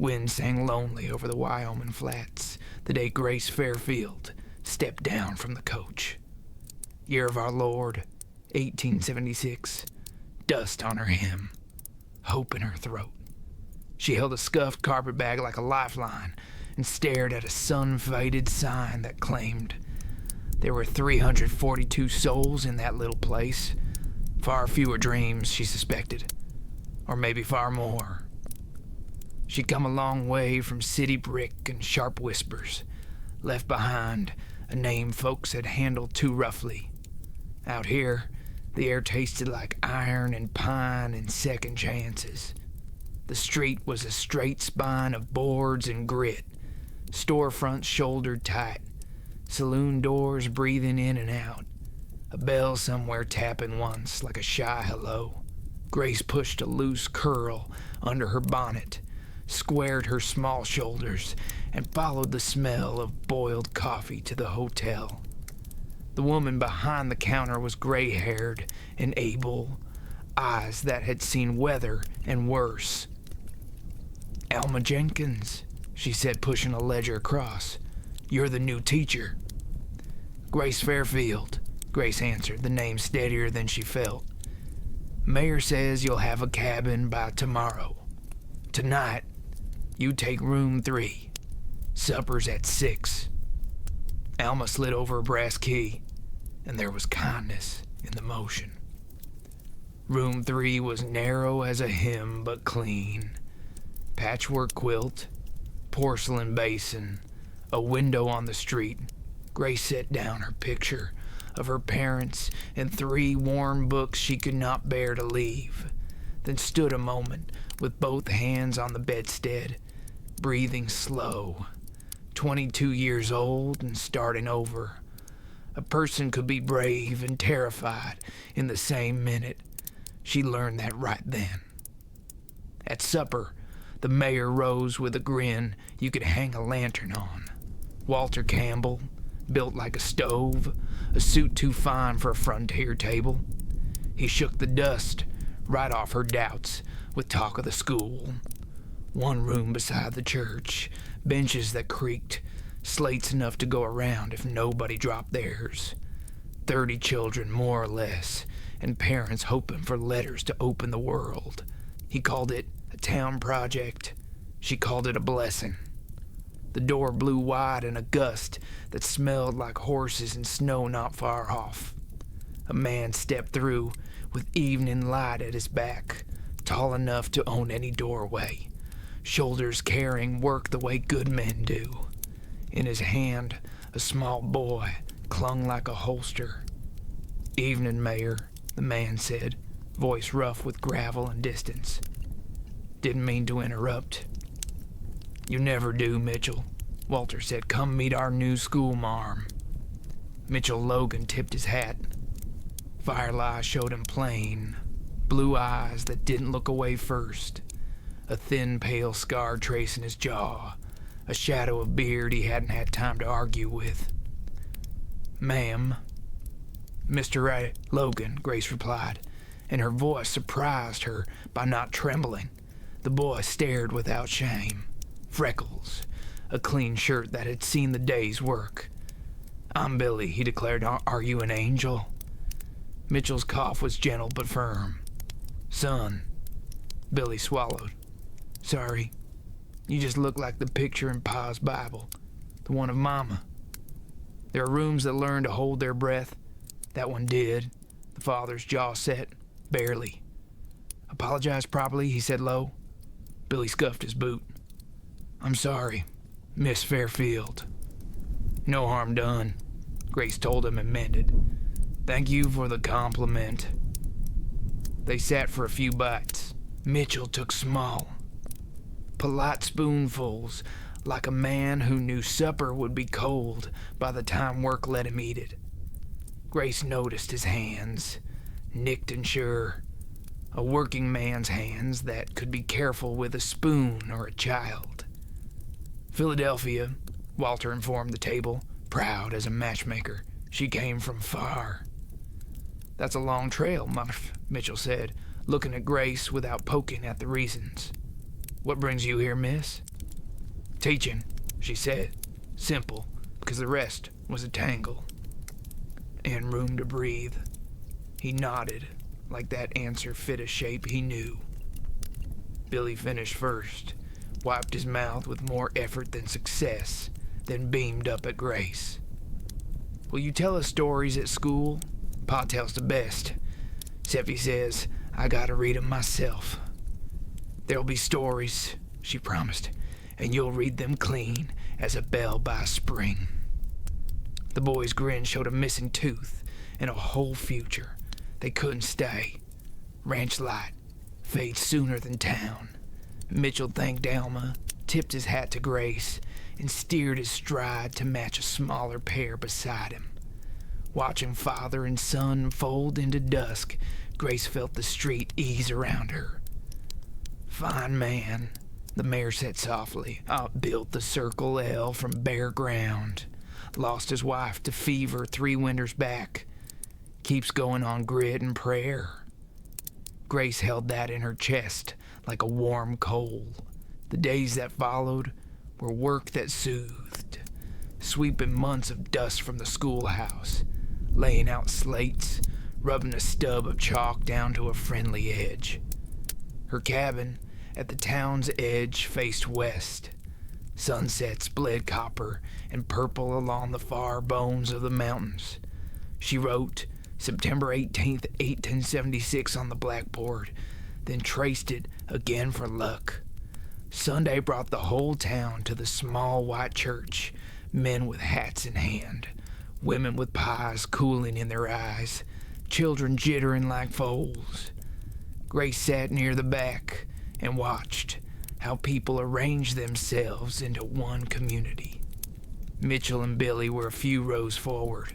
Wind sang lonely over the Wyoming flats the day Grace Fairfield stepped down from the coach. Year of our Lord, 1876. Dust on her hem, hope in her throat. She held a scuffed carpetbag like a lifeline and stared at a sun-faded sign that claimed there were 342 souls in that little place. Far fewer dreams, she suspected. Or maybe far more. She'd come a long way from city brick and sharp whispers, left behind a name folks had handled too roughly. Out here, the air tasted like iron and pine and second chances. The street was a straight spine of boards and grit, storefronts shouldered tight, saloon doors breathing in and out, a bell somewhere tapping once like a shy hello. Grace pushed a loose curl under her bonnet, squared her small shoulders, and followed the smell of boiled coffee to the hotel. The woman behind the counter was gray-haired and able, eyes that had seen weather and worse. "Alma Jenkins," she said, pushing a ledger across. "You're the new teacher." "Grace Fairfield," Grace answered, the name steadier than she felt. "Mayor says you'll have a cabin by tomorrow. Tonight, you take room 3. Supper's at 6. Alma slid over a brass key, and there was kindness in the motion. Room 3 was narrow as a hymn, but clean. Patchwork quilt, porcelain basin, a window on the street. Grace set down her picture of her parents and 3 worn books she could not bear to leave, then stood a moment with both hands on the bedstead, breathing slow. 22 years old and starting over. A person could be brave and terrified in the same minute. She learned that right then. At supper, the mayor rose with a grin you could hang a lantern on. Walter Campbell, built like a stove, a suit too fine for a frontier table. He shook the dust right off her doubts with talk of the school. One room beside the church, benches that creaked, slates enough to go around if nobody dropped theirs. 30 children, more or less, and parents hoping for letters to open the world. He called it a town project. She called it a blessing. The door blew wide in a gust that smelled like horses and snow not far off. A man stepped through with evening light at his back, tall enough to own any doorway, shoulders carrying work the way good men do. In his hand, a small boy clung like a holster. "Evening, Mayor," the man said, voice rough with gravel and distance. "Didn't mean to interrupt." "You never do, Mitchell," Walter said. "Come meet our new schoolmarm." Mitchell Logan tipped his hat. Firelight showed him plain, blue eyes that didn't look away first, a thin, pale scar tracing his jaw, a shadow of beard he hadn't had time to argue with. "Ma'am." "Mr. Logan," Grace replied, and her voice surprised her by not trembling. The boy stared without shame. Freckles, a clean shirt that had seen the day's work. "I'm Billy," he declared. "Are you an angel?" Mitchell's cough was gentle but firm. "Son." Billy swallowed. "Sorry. You just look like the picture in Pa's Bible, the one of Mama. There are rooms that learn to hold their breath. That one did." The father's jaw set, barely. "Apologize properly," he said low. Billy scuffed his boot. "I'm sorry, Miss Fairfield." "No harm done," Grace told him and mended. "Thank you for the compliment." They sat for a few bites. Mitchell took small, polite spoonfuls, like a man who knew supper would be cold by the time work let him eat it. Grace noticed his hands, nicked and sure, a working man's hands that could be careful with a spoon or a child. "Philadelphia," Walter informed the table, proud as a matchmaker. "She came from far." "That's a long trail, Muff," Mitchell said, looking at Grace without poking at the reasons. "What brings you here, miss?" "Teaching," she said. Simple, because the rest was a tangle. "And room to breathe." He nodded, like that answer fit a shape he knew. Billy finished first, wiped his mouth with more effort than success, then beamed up at Grace. "Will you tell us stories at school? Pa tells the best. 'Cept he says I gotta read 'em myself." "There'll be stories," she promised, "and you'll read them clean as a bell by spring." The boy's grin showed a missing tooth and a whole future. They couldn't stay. Ranch light fades sooner than town. Mitchell thanked Alma, tipped his hat to Grace, and steered his stride to match a smaller pair beside him. Watching father and son fold into dusk, Grace felt the street ease around her. "Fine man," the mayor said softly. "Built the Circle L from bare ground. Lost his wife to fever 3 winters back. Keeps going on grit and prayer." Grace held that in her chest like a warm coal. The days that followed were work that soothed, sweeping months of dust from the schoolhouse, laying out slates, rubbing a stub of chalk down to a friendly edge. Her cabin at the town's edge faced west. Sunsets bled copper and purple along the far bones of the mountains. She wrote September 18th, 1876 on the blackboard, then traced it again for luck. Sunday brought the whole town to the small white church, men with hats in hand, women with pies cooling in their eyes, children jittering like foals. Grace sat near the back and watched how people arranged themselves into one community. Mitchell and Billy were a few rows forward.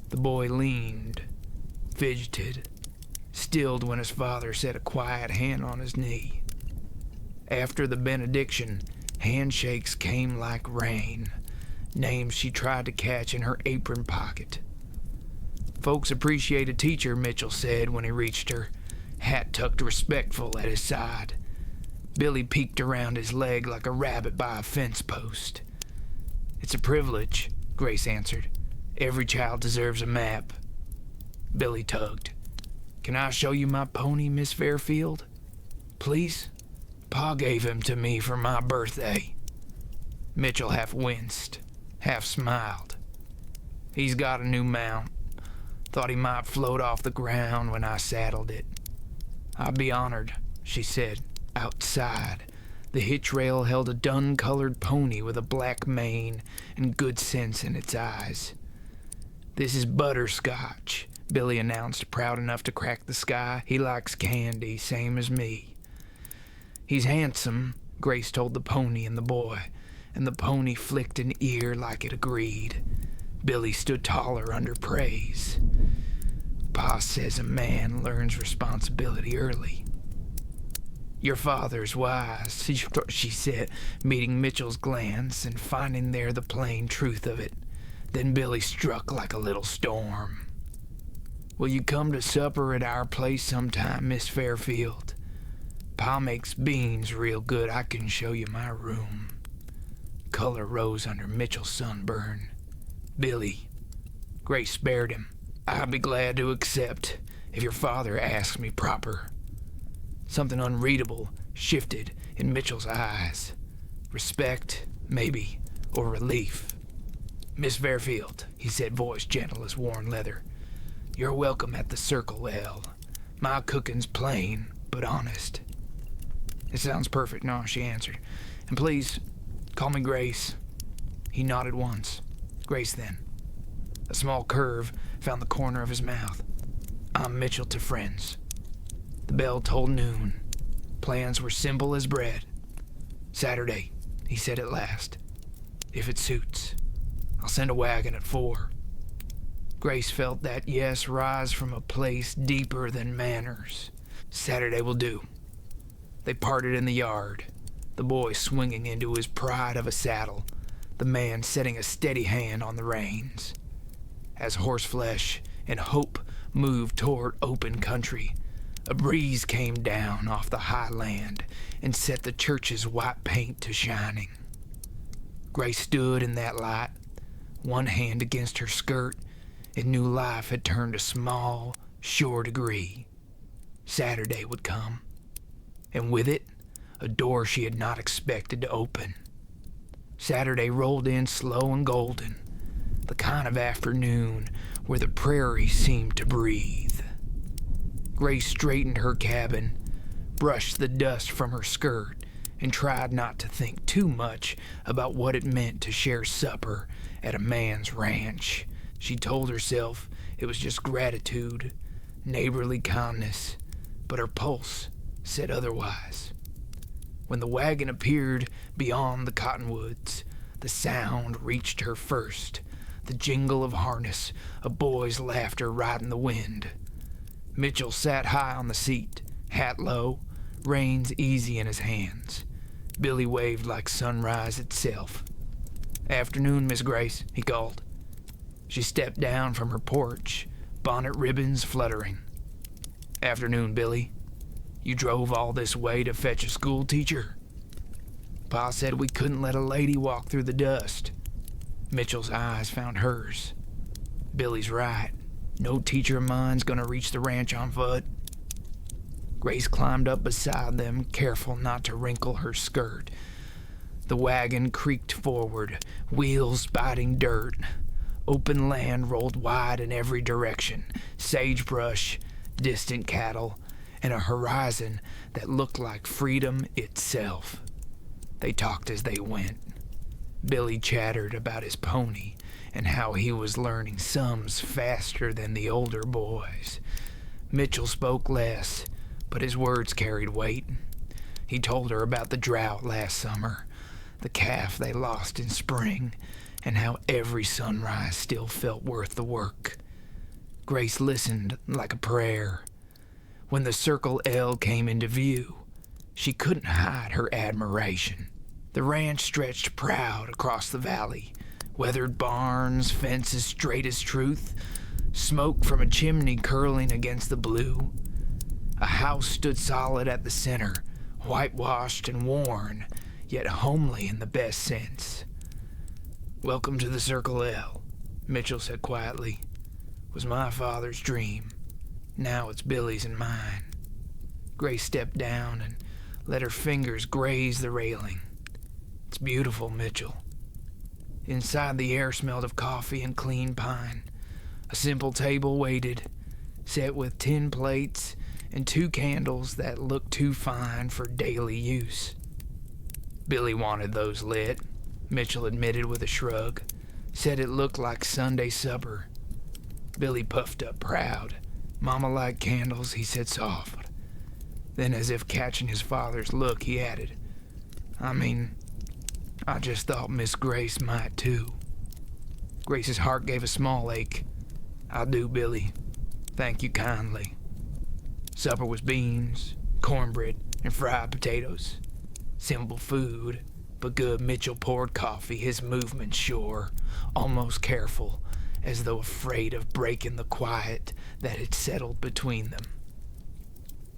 The boy leaned, fidgeted, stilled when his father set a quiet hand on his knee. After the benediction, handshakes came like rain, names she tried to catch in her apron pocket. "Folks appreciate a teacher," Mitchell said when he reached her, hat tucked respectful at his side. Billy peeked around his leg like a rabbit by a fence post. "It's a privilege," Grace answered. "Every child deserves a map." Billy tugged. "Can I show you my pony, Miss Fairfield? Please? Pa gave him to me for my birthday." Mitchell half winced, half smiled. "He's got a new mount. Thought he might float off the ground when I saddled it." "I'd be honored," she said. Outside, the hitch rail held a dun-colored pony with a black mane and good sense in its eyes. "This is Butterscotch," Billy announced, proud enough to crack the sky. "He likes candy, same as me." "He's handsome," Grace told the pony and the boy, and the pony flicked an ear like it agreed. Billy stood taller under praise. "Pa says a man learns responsibility early." "Your father's wise," she said, meeting Mitchell's glance and finding there the plain truth of it. Then Billy struck like a little storm. "Will you come to supper at our place sometime, Miss Fairfield? Pa makes beans real good. I can show you my room." Color rose under Mitchell's sunburn. "Billy," Grace spared him, "I'd be glad to accept if your father asks me proper." Something unreadable shifted in Mitchell's eyes. Respect, maybe, or relief. "Miss Fairfield," he said, voice gentle as worn leather, "you're welcome at the Circle L. My cooking's plain, but honest." "It sounds perfect, no," she answered. "And please, call me Grace." He nodded once. "Grace, then." A small curve found the corner of his mouth. "I'm Mitchell to friends." The bell tolled noon. Plans were simple as bread. "Saturday," he said at last. "If it suits. I'll send a wagon at 4. Grace felt that yes rise from a place deeper than manners. "Saturday will do." They parted in the yard, the boy swinging into his pride of a saddle, the man setting a steady hand on the reins. As horseflesh and hope moved toward open country, a breeze came down off the high land and set the church's white paint to shining. Grace stood in that light, one hand against her skirt, and knew life had turned a small, sure degree. Saturday would come, and with it, a door she had not expected to open. Saturday rolled in slow and golden, the kind of afternoon where the prairie seemed to breathe. Grace straightened her cabin, brushed the dust from her skirt, and tried not to think too much about what it meant to share supper at a man's ranch. She told herself it was just gratitude, neighborly kindness, but her pulse said otherwise. When the wagon appeared beyond the cottonwoods, the sound reached her first, the jingle of harness, a boy's laughter riding the wind. Mitchell sat high on the seat, hat low, reins easy in his hands. Billy waved like sunrise itself. "Afternoon, Miss Grace," he called. She stepped down from her porch, bonnet ribbons fluttering. "Afternoon, Billy. You drove all this way to fetch a schoolteacher?" "Pa said we couldn't let a lady walk through the dust." Mitchell's eyes found hers. "Billy's right. No teacher of mine's gonna reach the ranch on foot." Grace climbed up beside them, careful not to wrinkle her skirt. The wagon creaked forward, wheels biting dirt. Open land rolled wide in every direction, sagebrush, distant cattle, and a horizon that looked like freedom itself. They talked as they went. Billy chattered about his pony and how he was learning sums faster than the older boys. Mitchell spoke less, but his words carried weight. He told her about the drought last summer, the calf they lost in spring, and how every sunrise still felt worth the work. Grace listened like a prayer. When the Circle L came into view, she couldn't hide her admiration. The ranch stretched proud across the valley, weathered barns, fences straight as truth, smoke from a chimney curling against the blue. A house stood solid at the center, whitewashed and worn, yet homely in the best sense. "Welcome to the Circle L," Mitchell said quietly. "It was my father's dream. Now it's Billy's and mine." Grace stepped down and let her fingers graze the railing. "It's beautiful, Mitchell." Inside, the air smelled of coffee and clean pine. A simple table waited, set with tin plates and 2 candles that looked too fine for daily use. "Billy wanted those lit," Mitchell admitted with a shrug. "Said it looked like Sunday supper." Billy puffed up proud. "Mama liked candles," he said soft. Then, as if catching his father's look, he added, I just thought Miss Grace might too." Grace's heart gave a small ache. "I do, Billy. Thank you kindly." Supper was beans, cornbread, and fried potatoes. Simple food, but good. Mitchell poured coffee, his movements sure, almost careful, as though afraid of breaking the quiet that had settled between them.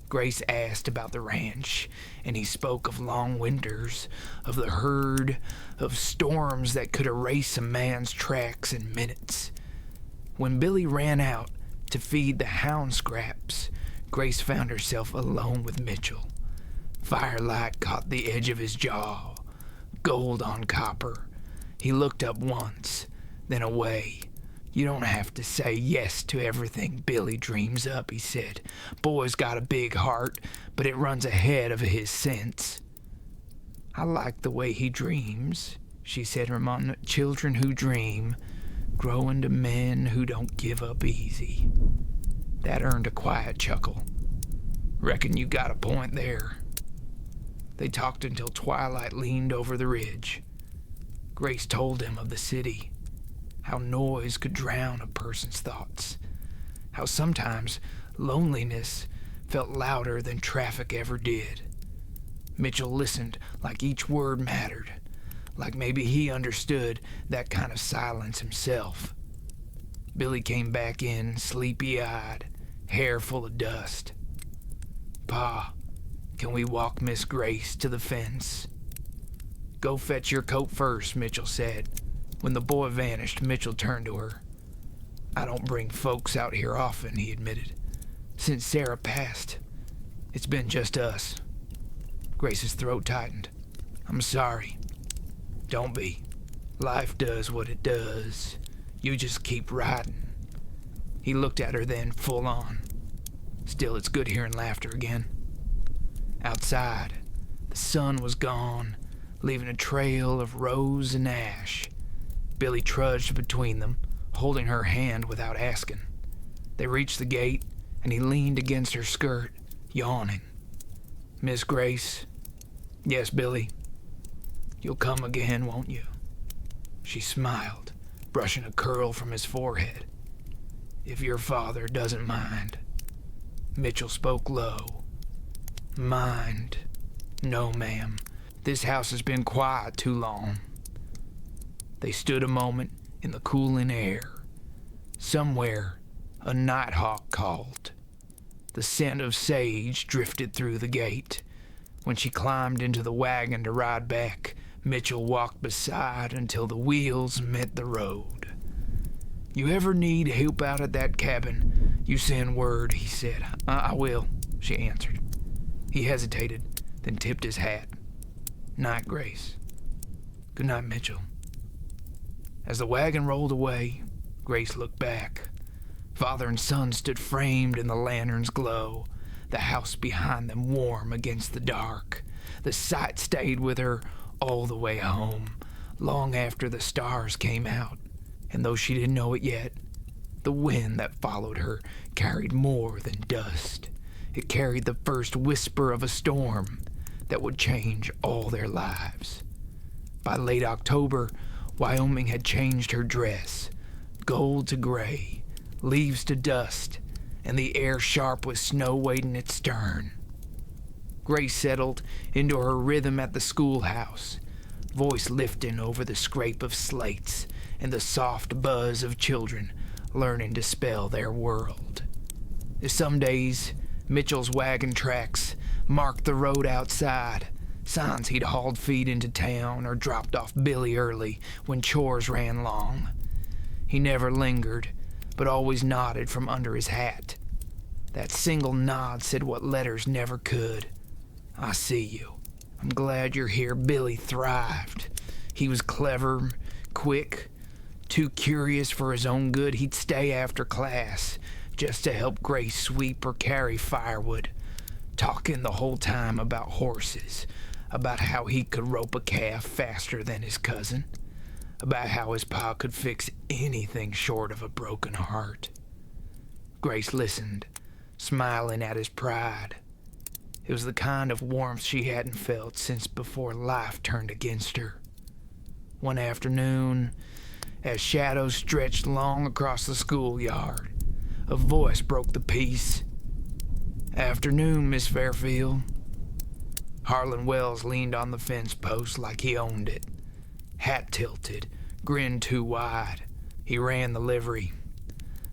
Grace asked about the ranch, and he spoke of long winters, of the herd, of storms that could erase a man's tracks in minutes. When Billy ran out to feed the hound scraps, Grace found herself alone with Mitchell. Firelight caught the edge of his jaw, gold on copper. He looked up once, then away. "You don't have to say yes to everything Billy dreams up," he said. "Boy's got a big heart, but it runs ahead of his sense." "I like the way he dreams," she said, reminding children who dream, grow into men who don't give up easy. That earned a quiet chuckle. "Reckon you got a point there." They talked until twilight leaned over the ridge. Grace told him of the city, how noise could drown a person's thoughts, how sometimes loneliness felt louder than traffic ever did. Mitchell listened like each word mattered, like maybe he understood that kind of silence himself. Billy came back in, sleepy-eyed, hair full of dust. "Pa, can we walk Miss Grace to the fence?" "Go fetch your coat first," Mitchell said. When the boy vanished, Mitchell turned to her. "I don't bring folks out here often," he admitted. "Since Sarah passed, it's been just us." Grace's throat tightened. "I'm sorry." "Don't be. Life does what it does. You just keep riding." He looked at her then, full on. Still, it's good hearing laughter again. Outside, the sun was gone, leaving a trail of rose and ash. Billy trudged between them, holding her hand without asking. They reached the gate, and he leaned against her skirt, yawning. "Miss Grace?" "Yes, Billy." "You'll come again, won't you?" She smiled, brushing a curl from his forehead. "If your father doesn't mind." Mitchell spoke low. "Mind? No, ma'am. This house has been quiet too long." They stood a moment in the cooling air. Somewhere, a nighthawk called. The scent of sage drifted through the gate. When she climbed into the wagon to ride back, Mitchell walked beside until the wheels met the road. "You ever need help out at that cabin, you send word," he said. I will," she answered. He hesitated, then tipped his hat. "Night, Grace." "Good night, Mitchell." As the wagon rolled away, Grace looked back. Father and son stood framed in the lantern's glow, the house behind them warm against the dark. The sight stayed with her all the way home, long after the stars came out. And though she didn't know it yet, the wind that followed her carried more than dust. It carried the first whisper of a storm that would change all their lives. By late October, Wyoming had changed her dress, gold to gray, leaves to dust, and the air sharp with snow waiting its stern. Grace settled into her rhythm at the schoolhouse, voice lifting over the scrape of slates and the soft buzz of children learning to spell their world. Some days, Mitchell's wagon tracks marked the road outside, signs he'd hauled feed into town or dropped off Billy early when chores ran long. He never lingered, but always nodded from under his hat. That single nod said what letters never could. "I see you. I'm glad you're here." Billy thrived. He was clever, quick, too curious for his own good. He'd stay after class just to help Grace sweep or carry firewood, talking the whole time about horses, about how he could rope a calf faster than his cousin, about how his pa could fix anything short of a broken heart. Grace listened, smiling at his pride. It was the kind of warmth she hadn't felt since before life turned against her. One afternoon, as shadows stretched long across the schoolyard, a voice broke the peace. "Afternoon, Miss Fairfield." Harlan Wells leaned on the fence post like he owned it. Hat tilted, grin too wide. He ran the livery,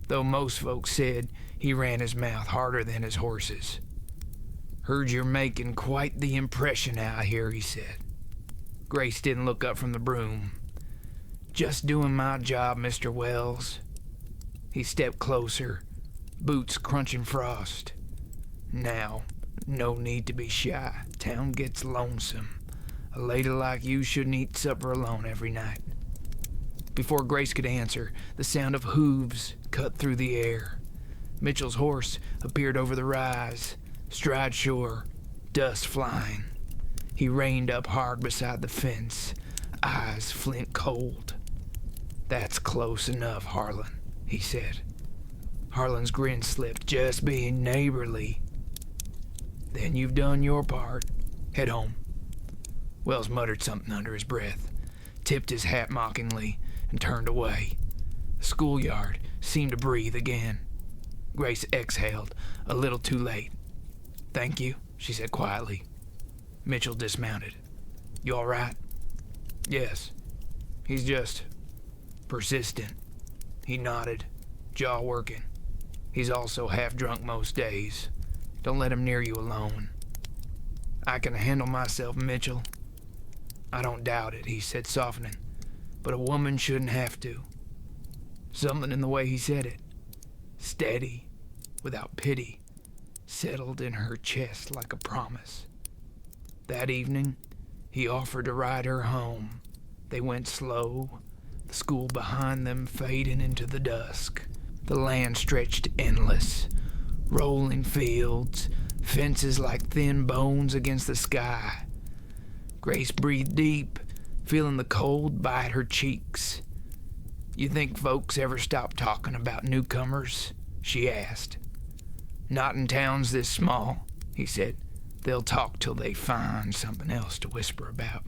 though most folks said he ran his mouth harder than his horses. "Heard you're making quite the impression out here," he said. Grace didn't look up from the broom. "Just doing my job, Mr. Wells." He stepped closer, boots crunching frost. "Now, no need to be shy. Town gets lonesome. A lady like you shouldn't eat supper alone every night." Before Grace could answer, the sound of hooves cut through the air. Mitchell's horse appeared over the rise, stride sure, dust flying. He reined up hard beside the fence, eyes flint cold. "That's close enough, Harlan," he said. Harlan's grin slipped. "Just being neighborly." "Then you've done your part. Head home." Wells muttered something under his breath, tipped his hat mockingly, and turned away. The schoolyard seemed to breathe again. Grace exhaled, a little too late. "Thank you," she said quietly. Mitchell dismounted. "You all right?" "Yes. He's just persistent." He nodded, jaw working. "He's also half drunk most days. Don't let him near you alone." "I can handle myself, Mitchell." I don't doubt it, he said, softening. But a woman shouldn't have to. Something in the way he said it, steady, without pity, settled in her chest like a promise. That evening, he offered to ride her home. They went slow, the school behind them fading into the dusk. The land stretched endless, rolling fields, fences like thin bones against the sky. Grace breathed deep, feeling the cold bite her cheeks. You think folks ever stop talking about newcomers? She asked. Not in towns this small, he said. They'll talk till they find something else to whisper about.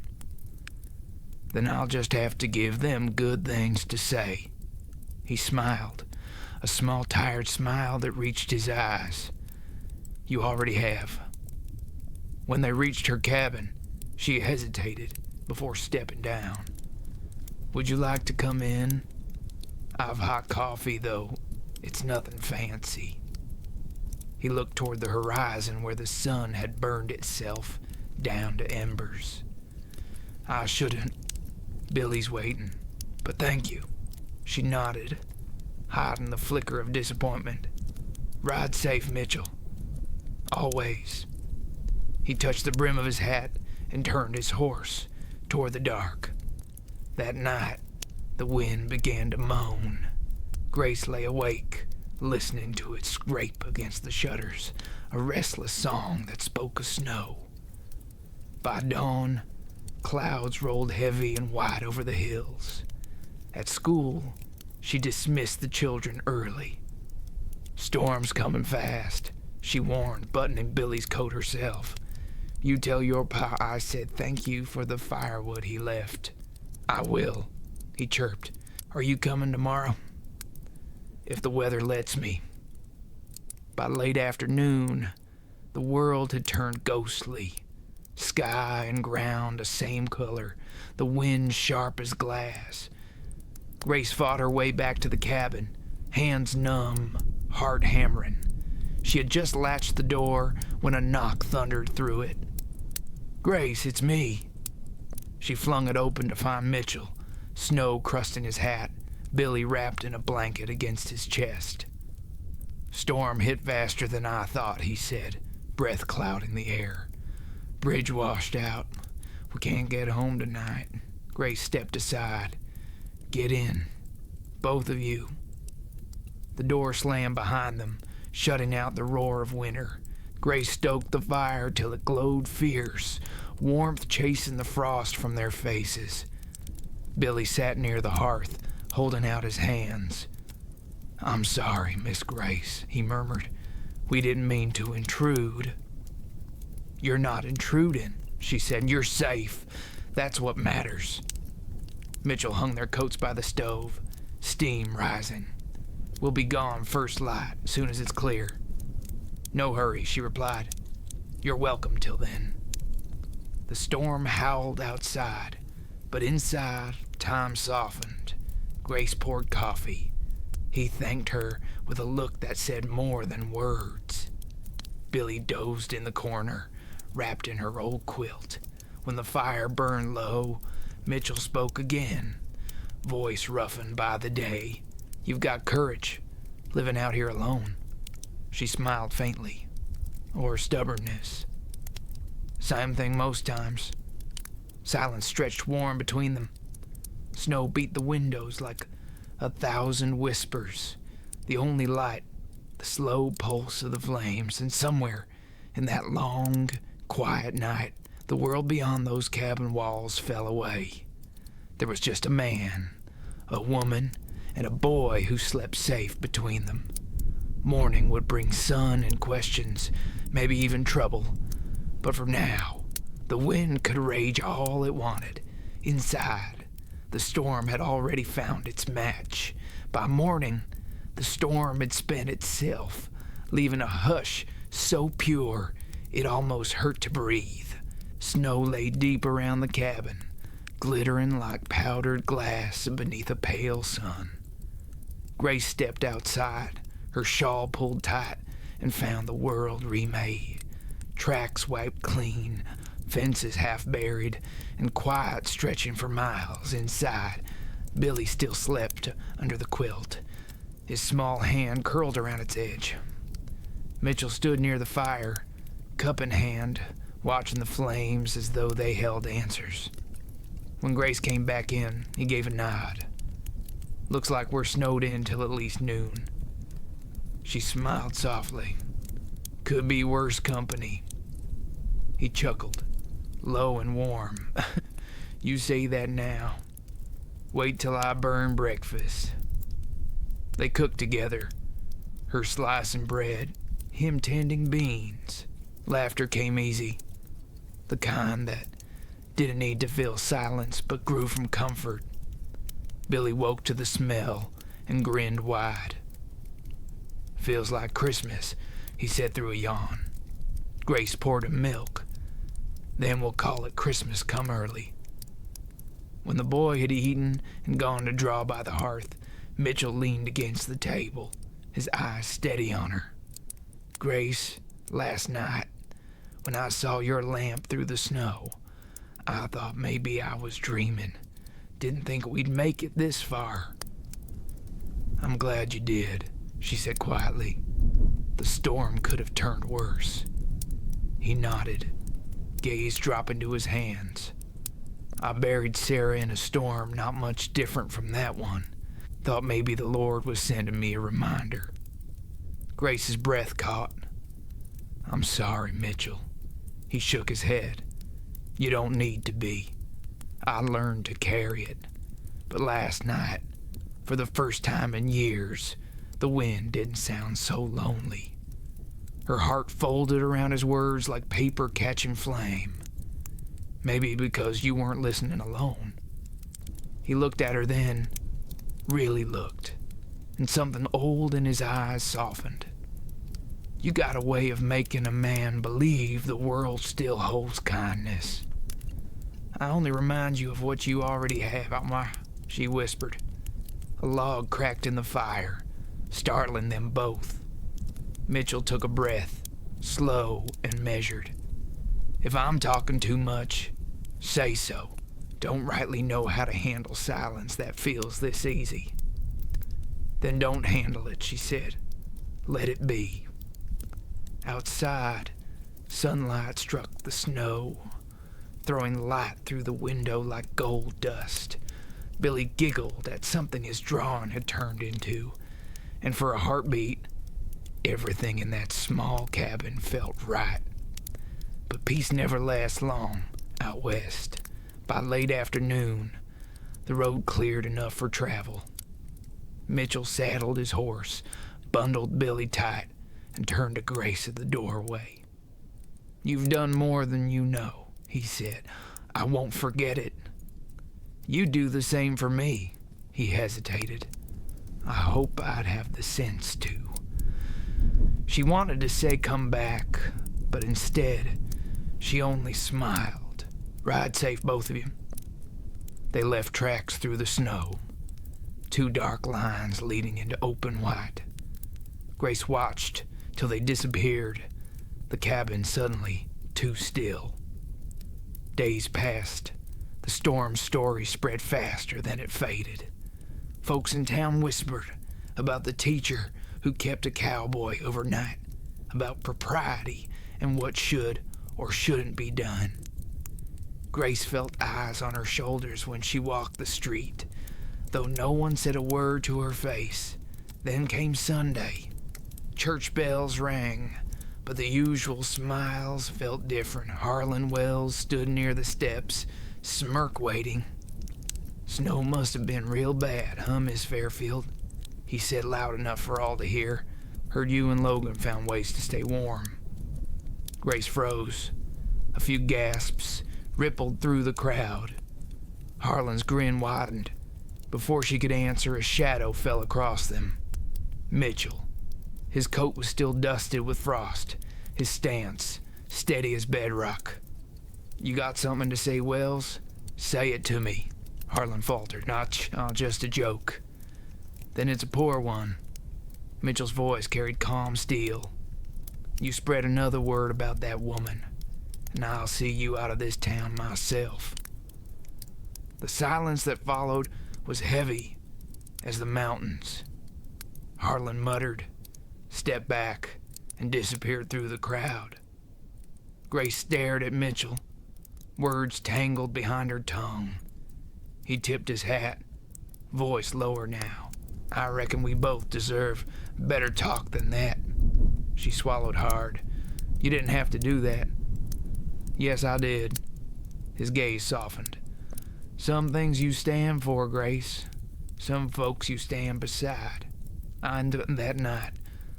Then I'll just have to give them good things to say. He smiled, a small tired smile that reached his eyes. You already have. When they reached her cabin, she hesitated before stepping down. Would you like to come in? I've hot coffee, though. It's nothing fancy. He looked toward the horizon where the sun had burned itself down to embers. I shouldn't. Billy's waiting. But thank you. She nodded, hiding the flicker of disappointment. Ride safe, Mitchell. Always. He touched the brim of his hat and turned his horse toward the dark. That night, the wind began to moan. Grace lay awake, listening to it scrape against the shutters, a restless song that spoke of snow. By dawn, clouds rolled heavy and white over the hills. At school, she dismissed the children early. Storm's coming fast, she warned, buttoning Billy's coat herself. You tell your pa I said thank you for the firewood he left. I will, he chirped. Are you coming tomorrow? If the weather lets me. By late afternoon, the world had turned ghostly. Sky and ground the same color, the wind sharp as glass. Grace fought her way back to the cabin, hands numb, heart hammering. She had just latched the door when a knock thundered through it. Grace, it's me. She flung it open to find Mitchell, snow crusting his hat, Billy wrapped in a blanket against his chest. Storm hit faster than I thought, he said, breath clouding the air. Bridge washed out. We can't get home tonight. Grace stepped aside. Get in. Both of you. The door slammed behind them, shutting out the roar of winter. Grace stoked the fire till it glowed fierce, warmth chasing the frost from their faces. Billy sat near the hearth, holding out his hands. I'm sorry, Miss Grace, he murmured. We didn't mean to intrude. You're not intruding, she said. You're safe. That's what matters. Mitchell hung their coats by the stove, steam rising. We'll be gone first light, soon as it's clear. No hurry, she replied. You're welcome till then. The storm howled outside, but inside, time softened. Grace poured coffee. He thanked her with a look that said more than words. Billy dozed in the corner, wrapped in her old quilt. When the fire burned low, Mitchell spoke again, voice roughened by the day. You've got courage, living out here alone. She smiled faintly. Or stubbornness. Same thing most times. Silence stretched warm between them. Snow beat the windows like 1,000 whispers. The only light, the slow pulse of the flames, and somewhere in that long, quiet night, the world beyond those cabin walls fell away. There was just a man, a woman, and a boy who slept safe between them. Morning would bring sun and questions, maybe even trouble. But for now, the wind could rage all it wanted. Inside, the storm had already found its match. By morning, the storm had spent itself, leaving a hush so pure it almost hurt to breathe. Snow lay deep around the cabin, glittering like powdered glass beneath a pale sun. Grace stepped outside, her shawl pulled tight, and found the world remade. Tracks wiped clean, fences half buried, and quiet stretching for miles. Inside, Billy still slept under the quilt, his small hand curled around its edge. Mitchell stood near the fire, cup in hand, watching the flames as though they held answers. When Grace came back in, he gave a nod. "Looks like we're snowed in till at least noon." She smiled softly. "Could be worse company." He chuckled, low and warm. "You say that now. Wait till I burn breakfast." They cooked together, her slicing bread, him tending beans. Laughter came easy, the kind that didn't need to fill silence but grew from comfort. Billy woke to the smell and grinned wide. "Feels like Christmas," he said through a yawn. Grace poured him milk. "Then we'll call it Christmas come early." When the boy had eaten and gone to draw by the hearth, Mitchell leaned against the table, his eyes steady on her. "Grace, last night, when I saw your lamp through the snow, I thought maybe I was dreaming. Didn't think we'd make it this far." "I'm glad you did," she said quietly. "The storm could have turned worse." He nodded, gaze dropping to his hands. "I buried Sarah in a storm not much different from that one. Thought maybe the Lord was sending me a reminder." Grace's breath caught. "I'm sorry, Mitchell." He shook his head. "You don't need to be. I learned to carry it. But last night, for the first time in years, the wind didn't sound so lonely." Her heart folded around his words like paper catching flame. "Maybe because you weren't listening alone." He looked at her then, really looked, and something old in his eyes softened. "You got a way of making a man believe the world still holds kindness." "I only remind you of what you already have, she whispered. A log cracked in the fire, startling them both. Mitchell took a breath, slow and measured. "If I'm talking too much, say so. Don't rightly know how to handle silence that feels this easy." "Then don't handle it," she said. "Let it be." Outside, sunlight struck the snow, throwing light through the window like gold dust. Billy giggled at something his drawing had turned into, and for a heartbeat, everything in that small cabin felt right. But peace never lasts long out west. By late afternoon, the road cleared enough for travel. Mitchell saddled his horse, bundled Billy tight, and turned to Grace at the doorway. "You've done more than you know," he said. "I won't forget it." "You do the same for me," he hesitated. "I hope I'd have the sense to." She wanted to say come back, but instead, she only smiled. "Ride safe, both of you." They left tracks through the snow, two dark lines leading into open white. Grace watched till they disappeared, the cabin suddenly too still. Days passed. The storm's story spread faster than it faded. Folks in town whispered about the teacher who kept a cowboy overnight, about propriety and what should or shouldn't be done. Grace felt eyes on her shoulders when she walked the street, though no one said a word to her face. Then came Sunday. Church bells rang, but the usual smiles felt different. Harlan Wells stood near the steps, smirk waiting. "Snow must have been real bad, huh, Miss Fairfield?" he said loud enough for all to hear. "Heard you and Logan found ways to stay warm." Grace froze. A few gasps rippled through the crowd. Harlan's grin widened. Before she could answer, a shadow fell across them. Mitchell. His coat was still dusted with frost, his stance steady as bedrock. "You got something to say, Wells? Say it to me," Harlan faltered. "Not just a joke." "Then it's a poor one." Mitchell's voice carried calm steel. "You spread another word about that woman. and I'll see you out of this town myself." The silence that followed was heavy as the mountains. Harlan muttered, stepped back, and disappeared through the crowd. Grace stared at Mitchell, words tangled behind her tongue. He tipped his hat, voice lower now. "I reckon we both deserve better talk than that." She swallowed hard. "You didn't have to do that." "Yes, I did." His gaze softened. "Some things you stand for, Grace. Some folks you stand beside. And that night,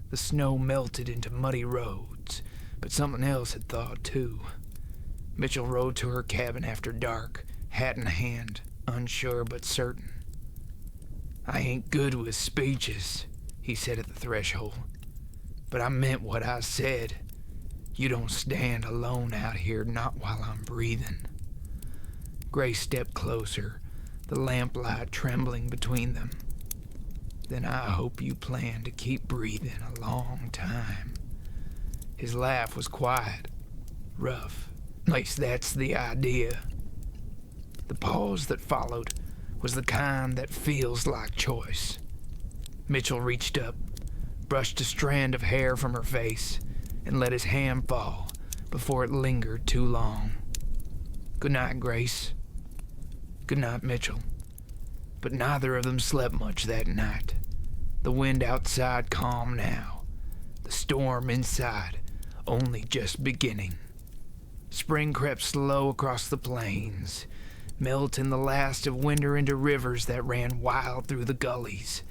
the snow melted into muddy roads, but something else had thawed too." Mitchell rode to her cabin after dark, hat in hand, unsure but certain. "I ain't good with speeches," he said at the threshold, "but I meant what I said. You don't stand alone out here, not while I'm breathing." Grace stepped closer, the lamplight trembling between them. "Then I hope you plan to keep breathing a long time." His laugh was quiet, rough. At least that's the idea. The pause that followed was the kind that feels like choice. Mitchell reached up, brushed a strand of hair from her face, and let his hand fall before it lingered too long. "Good night, Grace." "Good night, Mitchell." But neither of them slept much that night. The wind outside calm now, the storm inside only just beginning. Spring crept slow across the plains, melting the last of winter into rivers that ran wild through the gullies.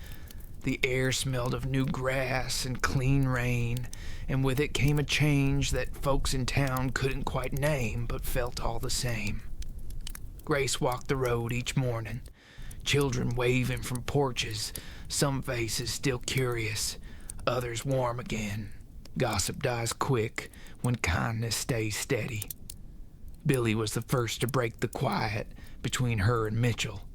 The air smelled of new grass and clean rain, and with it came a change that folks in town couldn't quite name but felt all the same. Grace walked the road each morning, children waving from porches, some faces still curious, others warm again. Gossip dies quick when kindness stays steady. Billy was the first to break the quiet between her and Mitchell.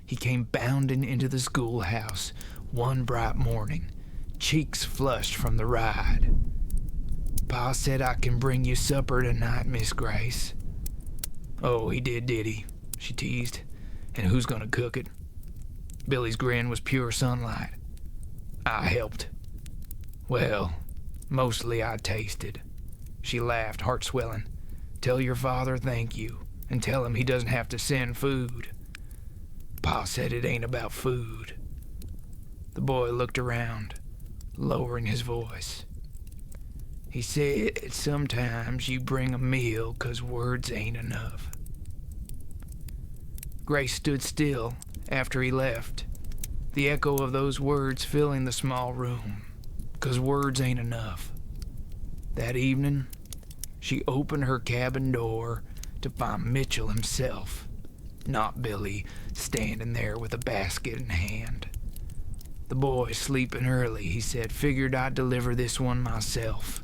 He came bounding into the schoolhouse one bright morning, cheeks flushed from the ride. "Pa said I can bring you supper tonight, Miss Grace." "Oh, he did he?" she teased. "And who's gonna cook it?" Billy's grin was pure sunlight. "I helped." "Well, mostly I tasted." She laughed, heart swelling. "Tell your father thank you, and tell him he doesn't have to send food." "Pa said it ain't about food." The boy looked around, lowering his voice. "He said sometimes you bring a meal 'cause words ain't enough." Grace stood still after he left, the echo of those words filling the small room. 'Cause words ain't enough. That evening, she opened her cabin door to find Mitchell himself, not Billy standing there with a basket in hand. "The boy's sleeping early," he said. "Figured I'd deliver this one myself."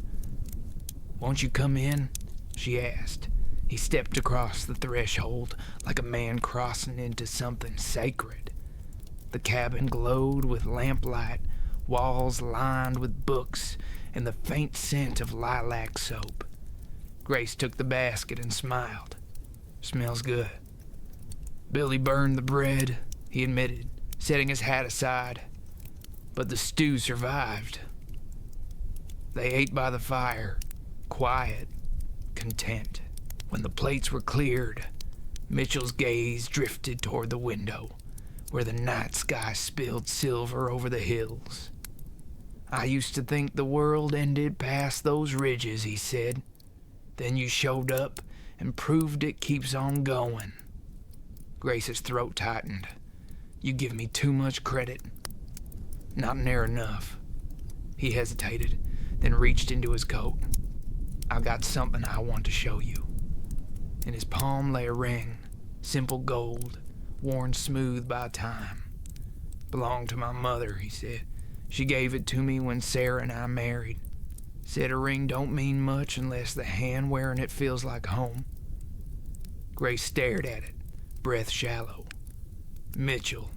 "Won't you come in?" she asked. He stepped across the threshold like a man crossing into something sacred. The cabin glowed with lamplight, walls lined with books, and the faint scent of lilac soap. Grace took the basket and smiled. "Smells good." "Billy burned the bread," he admitted, setting his hat aside. "But the stew survived." They ate by the fire, quiet, content. When the plates were cleared, Mitchell's gaze drifted toward the window, where the night sky spilled silver over the hills. "I used to think the world ended past those ridges," he said. "Then you showed up and proved it keeps on going." Grace's throat tightened. "You give me too much credit." "Not near enough." He hesitated, then reached into his coat. "I've got something I want to show you." In his palm lay a ring, simple gold, worn smooth by time. "Belonged to my mother," he said. "She gave it to me when Sarah and I married. Said a ring don't mean much unless the hand wearing it feels like home." Grace stared at it, breath shallow. "Mitchell."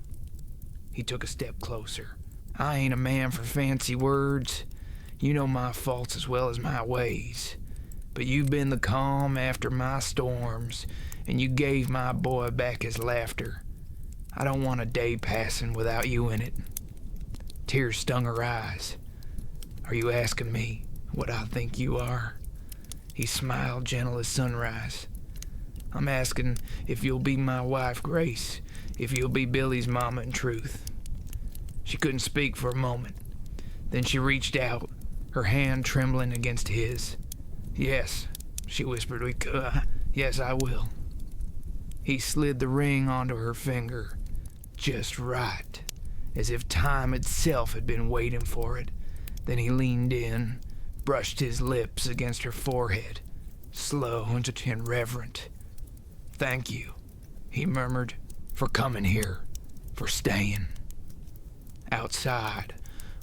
He took a step closer. "I ain't a man for fancy words. You know my faults as well as my ways. But you've been the calm after my storms, and you gave my boy back his laughter. I don't want a day passing without you in it. Tears stung her eyes. Are you asking me what I think you are? He smiled gentle as sunrise. I'm asking if you'll be my wife, Grace, if you'll be Billy's mama in truth. She couldn't speak for a moment. Then she reached out, her hand trembling against his. Yes, she whispered, yes, I will. He slid the ring onto her finger, just right, as if time itself had been waiting for it. Then he leaned in, brushed his lips against her forehead, slow and reverent. Thank you, he murmured, for coming here, for staying. Outside,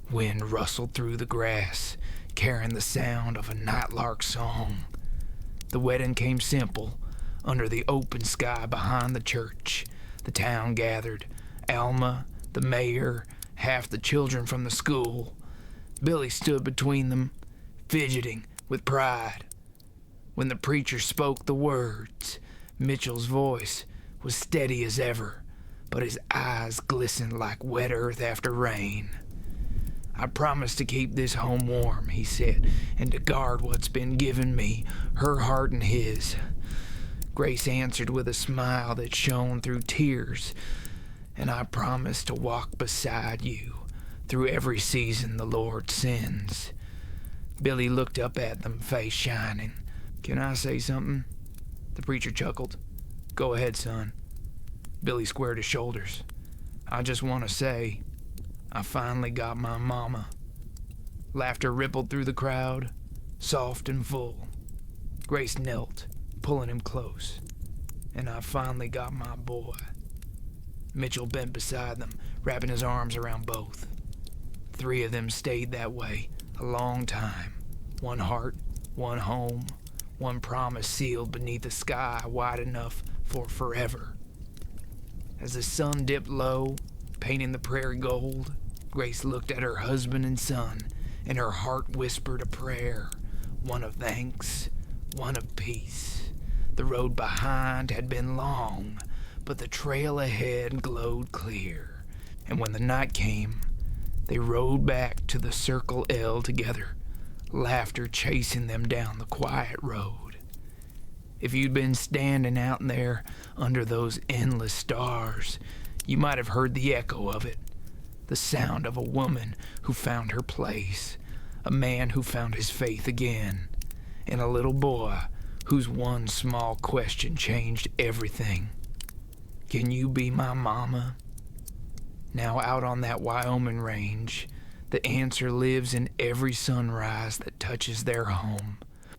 wind rustled through the grass, carrying the sound of a nightlark song. The wedding came simple, under the open sky behind the church. The town gathered, Alma, the mayor, half the children from the school. Billy stood between them, fidgeting with pride. When the preacher spoke the words, Mitchell's voice was steady as ever, but his eyes glistened like wet earth after rain. I promise to keep this home warm, he said, and to guard what's been given me, her heart and his. Grace answered with a smile that shone through tears, and I promise to walk beside you through every season the Lord sends. Billy looked up at them, face shining. Can I say something? The preacher chuckled. Go ahead, son. Billy squared his shoulders. I just want to say, I finally got my mama. Laughter rippled through the crowd, soft and full. Grace knelt, pulling him close. And I finally got my boy. Mitchell bent beside them, wrapping his arms around both. 3 of them stayed that way a long time. One heart, one home, one promise sealed beneath a sky wide enough for forever. As the sun dipped low, painting the prairie gold, Grace looked at her husband and son, and her heart whispered a prayer, one of thanks, one of peace. The road behind had been long, but the trail ahead glowed clear. And when the night came, they rode back to the Circle L together, laughter chasing them down the quiet road. If you'd been standing out there under those endless stars, you might have heard the echo of it, the sound of a woman who found her place, a man who found his faith again, and a little boy whose one small question changed everything. Can you be my mama? Now out on that Wyoming range, the answer lives in every sunrise that touches their home.